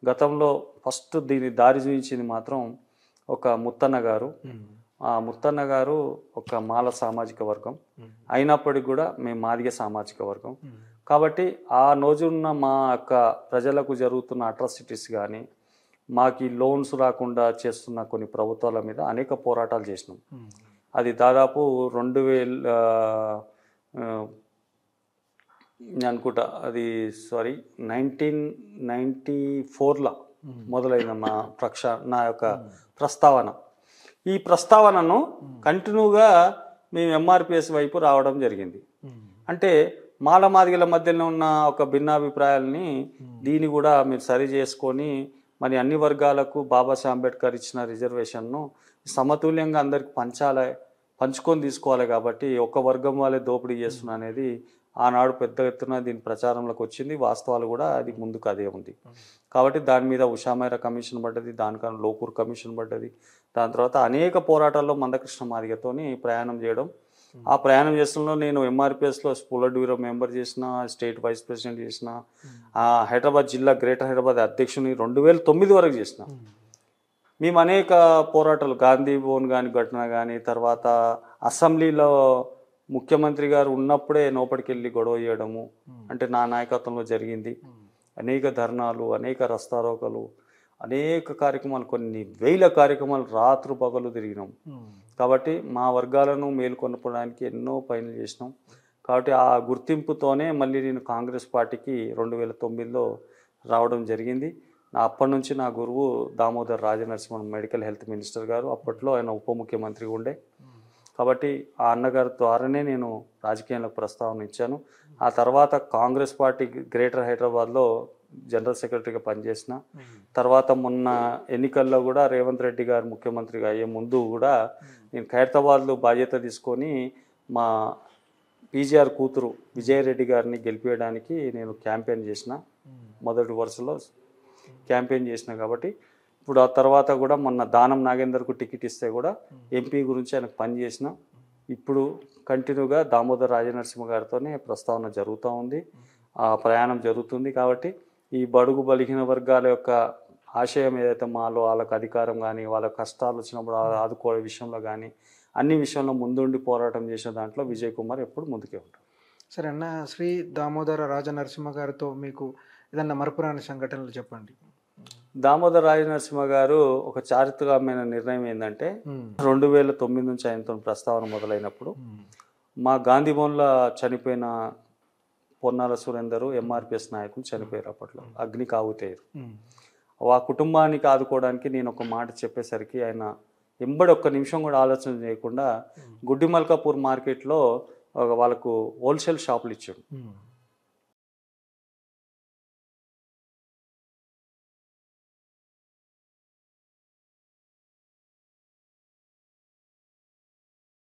గతంలో ఫస్ట్ దీని దారి చూపించింది మాత్రం ఒక ముత్తన్న గారు. ఆ ముత్తన్న గారు ఒక మాల సామాజిక వర్గం అయినప్పటికీ కూడా మేము మాదిగ సామాజిక వర్గం కాబట్టి ఆ రోజున్న మా యొక్క ప్రజలకు జరుగుతున్న అట్రాసిటీస్ కానీ మాకు లోన్స్ రాకుండా చేస్తున్న కొన్ని ప్రభుత్వాల మీద అనేక పోరాటాలు చేసినాం. అది దాదాపు 2000 అనుకుంటా, అది 1994లో మొదలైన నా యొక్క ప్రస్తావన. ఈ ప్రస్తావనను కంటిన్యూగా మేము ఎంఆర్పిఎస్ వైపు రావడం జరిగింది. అంటే మాల మాదిగల మధ్యలో ఉన్న ఒక భిన్నాభిప్రాయాలని దీన్ని కూడా మీరు సరి చేసుకొని మరి అన్ని వర్గాలకు బాబాసాహెబ్ అంబేద్కర్ ఇచ్చిన రిజర్వేషన్ను సమతుల్యంగా అందరికి పంచుకొని తీసుకోవాలి. కాబట్టి ఒక వర్గం వాళ్ళే దోపిడీ చేస్తున్నా అనేది ఆనాడు పెద్ద ఎత్తున దీని ప్రచారంలోకి వచ్చింది. వాస్తవాలు కూడా అది ముందుకు అదే ఉంది. కాబట్టి దాని మీద ఉషామైరా కమిషన్ పడ్డది, దానికన్నా లోకూర్ కమిషన్ పడ్డది. దాని తర్వాత అనేక పోరాటాల్లో మందకృష్ణ మాదిగతోని ప్రయాణం చేయడం. ఆ ప్రయాణం చేస్తున్న నేను ఎంఆర్పిఎస్లో పొలిట్ బ్యూరో మెంబర్ చేసిన, స్టేట్ వైస్ ప్రెసిడెంట్ చేసిన, హైదరాబాద్ జిల్లా గ్రేటర్ హైదరాబాద్ అధ్యక్షుని 2009 వరకు చేసిన. మేము అనేక పోరాటాలు గాంధీ భవన్ కానీ ఘటన కానీ, తర్వాత అసెంబ్లీలో ముఖ్యమంత్రి గారు ఉన్నప్పుడే లోపలికి వెళ్ళి గొడవ చేయడము అంటే నా నాయకత్వంలో జరిగింది. అనేక ధర్నాలు, అనేక రస్తారోకలు, అనేక కార్యక్రమాలు, కొన్ని వేల కార్యక్రమాలు రాత్రు పగలు తిరిగినాం. కాబట్టి మా వర్గాలను మేలుకొనపడానికి ఎన్నో పనులు చేసినాం. కాబట్టి ఆ గుర్తింపుతోనే మళ్ళీ నేను కాంగ్రెస్ పార్టీకి 2009లో రావడం జరిగింది. అప్పటి నుంచి నా గురువు దామోదర్ రాజనరసింహన్ మెడికల్ హెల్త్ మినిస్టర్ గారు, అప్పట్లో ఆయన ఉప ముఖ్యమంత్రిగా ఉండే. కాబట్టి ఆ అన్నగారి ద్వారానే నేను రాజకీయాలకు ప్రస్తావన ఇచ్చాను. ఆ తర్వాత కాంగ్రెస్ పార్టీ గ్రేటర్ హైదరాబాద్లో జనరల్ సెక్రటరీగా పనిచేసిన తర్వాత మొన్న ఎన్నికల్లో కూడా రేవంత్ రెడ్డి గారు ముఖ్యమంత్రిగా అయ్యే ముందు కూడా నేను ఖైరతాబాద్లో బాధ్యత తీసుకొని మా పీజీఆర్ కూతురు విజయరెడ్డి గారిని గెలిపించడానికి నేను క్యాంపెయిన్ చేసిన, మొదటి వరుసలో క్యాంపెయిన్ చేసిన. కాబట్టి ఇప్పుడు ఆ తర్వాత కూడా మొన్న దానం నాగేందర్కు టికెట్ ఇస్తే కూడా ఎంపీ గురించి ఆయనకు పనిచేసిన. ఇప్పుడు కంటిన్యూగా దామోదర్ రాజనరసింహ గారితోనే ప్రస్తావన జరుగుతూ ఉంది, ఆ ప్రయాణం జరుగుతుంది. కాబట్టి ఈ బడుగు బలిహీన వర్గాల యొక్క ఆశయం ఏదైతే మాలో వాళ్ళకు అధికారం కానీ, వాళ్ళ కష్టాలు వచ్చినప్పుడు ఆదుకోవే విషయంలో కానీ, అన్ని విషయంలో ముందుండి పోరాటం చేసిన దాంట్లో విజయ్ కుమార్ ఎప్పుడు ముందుకే ఉంటారు. సరే అన్న, శ్రీ దామోదర రాజనరసింహ గారితో మీకు ఏదన్నా మరపురాని సంఘటనలు చెప్పండి. దామోదర్ రాజనరసింహ గారు ఒక చారిత్రకమైన నిర్ణయం ఏంటంటే 2009 నుంచి ఆయనతో ప్రస్తావన మొదలైనప్పుడు మా గాంధీ భవన్లో చనిపోయిన పొన్నాల సురేందరు ఎంఆర్పిఎస్ నాయకులు చనిపోయారు. అప్పట్లో అగ్నికి ఆవుతయ్యారు. ఆ కుటుంబానికి ఆదుకోవడానికి నేను ఒక మాట చెప్పేసరికి ఆయన ఎంబడి ఒక్క నిమిషం కూడా ఆలోచన చేయకుండా గుడ్డిమల్కాపూర్ మార్కెట్లో వాళ్ళకు హోల్సేల్ షాపులు ఇచ్చాడు.